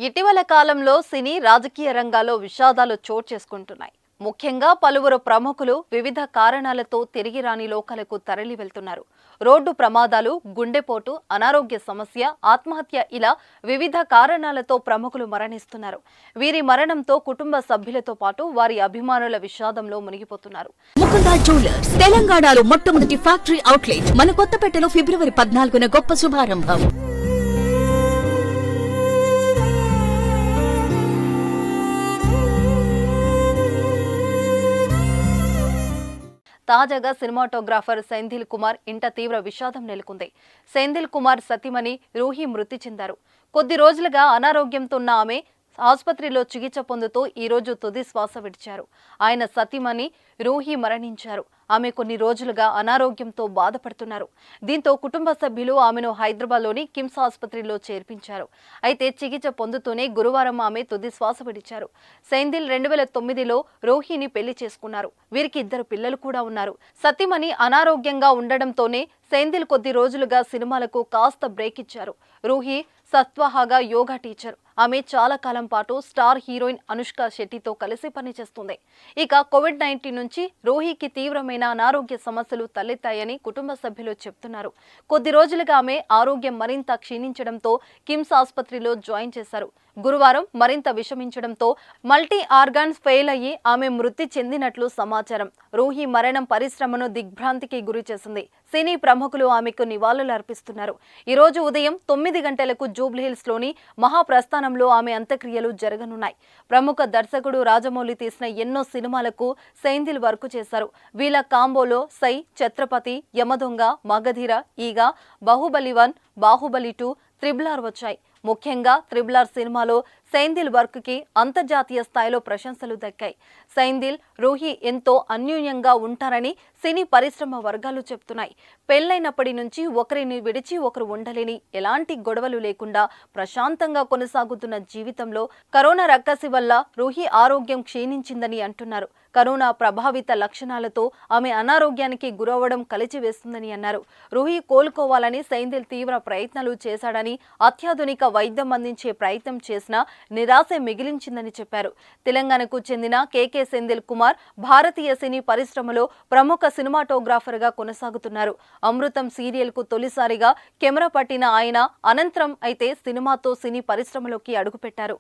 ఇటీవల కాలంలో సినీ రాజకీయ రంగాల్లో విషాదాలు చోటు చేసుకుంటున్నాయి. ముఖ్యంగా పలువురు ప్రముఖులు వివిధ కారణాలతో తిరిగి రాని లోకాలకు తరలి వెళ్తున్నారు. రోడ్డు ప్రమాదాలు, గుండెపోటు, అనారోగ్య సమస్య, ఆత్మహత్య ఇలా వివిధ కారణాలతో ప్రముఖులు మరణిస్తున్నారు. వీరి మరణంతో కుటుంబ సభ్యులతో పాటు వారి అభిమానుల విషాదంలో మునిగిపోతున్నారు. ముకుందా జ్యువెలర్స్ తెలంగాణలో మొట్టమొదటి ఫ్యాక్టరీ అవుట్లెట్ మన కొత్తపేటలో ఫిబ్రవరి 14న గొప్ప శుభారంభం. తాజాగా సినిమాటోగ్రాఫర్ సెంధిల్ కుమార్ ఇంట తీవ్ర విషాదం నెలకొంది. సెంధిల్ కుమార్ సతీమణి రూహి మృతి చెందారు. కొద్ది రోజులుగా అనారోగ్యంతో ఉన్న ఆమె ఆసుపత్రిలో చికిత్స పొందుతూ ఈ రోజు తుది శ్వాస విడిచారు. ఆయన సతీమణి రూహి మరణించారు. ఆమె కొన్ని రోజులుగా అనారోగ్యంతో బాధపడుతున్నారు. దీంతో కుటుంబ సభ్యులు ఆమెను హైదరాబాద్లోని కిమ్స్ ఆసుపత్రిలో చేర్పించారు. అయితే చికిత్స పొందుతూనే గురువారం ఆమె తుది శ్వాస విడిచారు. సెంధిల్ 2009లో రూహిని పెళ్లి చేసుకున్నారు. వీరికి 2 పిల్లలు కూడా ఉన్నారు. సతీమణి అనారోగ్యంగా ఉండడంతోనే సెంధిల్ కొద్ది రోజులుగా సినిమాలకు కాస్త బ్రేక్ ఇచ్చారు. రూహి సత్వహాగా యోగా టీచర్. ఆమె చాలా కాలం పాటు స్టార్ హీరోయిన్ అనుష్క శెట్టితో కలిసి పనిచేస్తుంది. ఇక కోవిడ్-19 నుంచి రూహికి తీవ్రమైన అనారోగ్య సమస్యలు తలెత్తాయని కుటుంబ సభ్యులు చెప్తున్నారు. కొద్ది రోజులుగా ఆమె ఆరోగ్యం మరింత క్షీణించడంతో కిమ్స్ ఆసుపత్రిలో జాయిన్ చేశారు. గురువారం మరింత విషమించడంతో మల్టీ ఆర్గాన్స్ ఫెయిల్ అయ్యి ఆమె మృతి చెందినట్లు సమాచారం. రూహి మరణం పరిశ్రమను దిగ్భ్రాంతికి గురి చేసింది. సినీ ప్రముఖులు ఆమెకు నివాళులు అర్పిస్తున్నారు. ఈ రోజు ఉదయం 9 గంటలకు జూబ్లీహిల్స్ లోని మహాప్రస్థానంలో ఆమె అంత్యక్రియలు జరగనున్నాయి. ప్రముఖ దర్శకుడు రాజమౌళి తీసిన ఎన్నో సినిమాలకు సెంధిల్ వర్క్ చేశారు. వీళ్ళ కాంబోలో సై, ఛత్రపతి, యమదొంగ, మగధీర, ఈగ, బాహుబలి 1, బాహుబలి 2, RRR వచ్చాయి. ముఖ్యంగా RRR సినిమాలో సెంధిల్ వర్క్ కి అంతర్జాతీయ స్థాయిలో ప్రశంసలు దక్కాయి. సెంధిల్, రూహి ఎంతో అన్యోన్యంగా ఉంటారని సినీ పరిశ్రమ వర్గాలు చెప్తున్నాయి. పెళ్లైనప్పటి నుంచి ఒకరిని విడిచి ఒకరు ఉండలేని, ఎలాంటి గొడవలు లేకుండా ప్రశాంతంగా కొనసాగుతున్న జీవితంలో కరోనా రక్కసి వల్ల రూహి ఆరోగ్యం క్షీణించిందని అంటున్నారు. కరోనా ప్రభావిత లక్షణాలతో ఆమె అనారోగ్యానికి గురవడం కలిచివేస్తుందని అన్నారు. రూహి కోలుకోవాలని సెంధిల్ తీవ్ర ప్రయత్నాలు చేశాడని, అత్యాధునిక వైద్యం అందించే ప్రయత్నం చేసినా నిరాశ మిగిలించిందని చెప్పారు. తెలంగాణకు చెందిన కేకే సెంధిల్ కుమార్ భారతీయ సినీ పరిశ్రమలో ప్రముఖ సినిమాటోగ్రాఫర్ గా కొనసాగుతున్నారు. అమృతం సీరియల్ కు తొలిసారిగా కెమెరా పట్టిన ఆయన అనంతరం అయితే సినిమాతో సినీ పరిశ్రమలోకి అడుగుపెట్టారు.